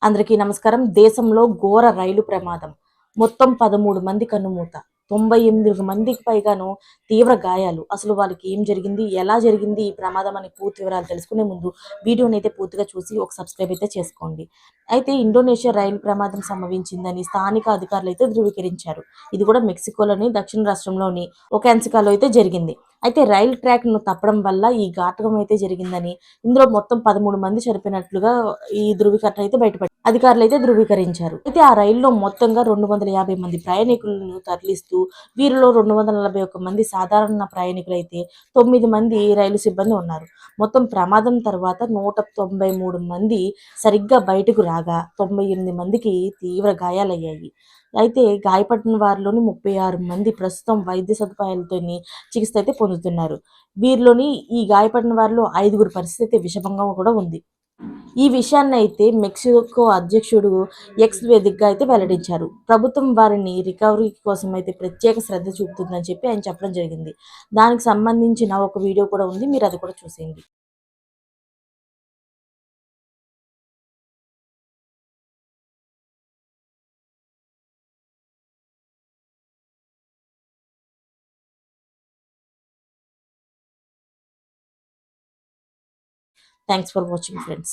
అందరికీ నమస్కారం. దేశంలో ఘోర రైలు ప్రమాదం. మొత్తం 13 మంది కన్నుమూత. 98 మందికి పైగాను తీవ్ర గాయాలు. అసలు వాళ్ళకి ఏం జరిగింది? ఎలా జరిగింది ఈ ప్రమాదం అని పూర్తి వివరాలు తెలుసుకునే ముందు వీడియోనైతే పూర్తిగా చూసి ఒక సబ్స్క్రైబ్ అయితే చేసుకోండి. అయితే ఇండోనేషియా రైలు ప్రమాదం సంభవించిందని స్థానిక అధికారులైతే ధృవీకరించారు. ఇది కూడా మెక్సికోలోని దక్షిణ రాష్ట్రంలోని ఒక ఎన్సికాలో అయితే జరిగింది. అయితే రైలు ట్రాక్‌ను తప్పడం వల్ల ఈ ఘాతుకం అయితే జరిగిందని, ఇందులో మొత్తం 13 మంది చనిపోయినట్లుగా ఈ ధృవీకరణ అయితే బయటపడింది. అధికారులైతే ధృవీకరించారు. అయితే ఆ రైల్లో మొత్తంగా 250 మంది ప్రయాణికులను తరలిస్తూ వీరిలో 241 మంది సాధారణ ప్రయాణికులైతే 9 మంది రైలు సిబ్బంది ఉన్నారు. మొత్తం ప్రమాదం తర్వాత 193 మంది సరిగ్గా బయటకు రాగా 98 మందికి తీవ్ర గాయాలయ్యాయి. అయితే గాయపడిన వారిలోని 36 మంది ప్రస్తుతం వైద్య సదుపాయాలతోని చికిత్స అయితే పొందుతున్నారు. వీరిలోని ఈ గాయపడిన వారిలో 5గురి పరిస్థితి విషమంగా కూడా ఉంది. ఈ విషయాన్నైతే మెక్సికో అధ్యక్షుడు ఎక్స్ వేదికగా అయితే వెల్లడించారు. ప్రభుత్వం వారిని రికవరీ కోసం అయితే ప్రత్యేక శ్రద్ధ చూపుతుందని చెప్పి ఆయన చెప్పడం జరిగింది. దానికి సంబంధించిన ఒక వీడియో కూడా ఉంది. మీరు అది కూడా చూసేయండి. Thanks for watching friends.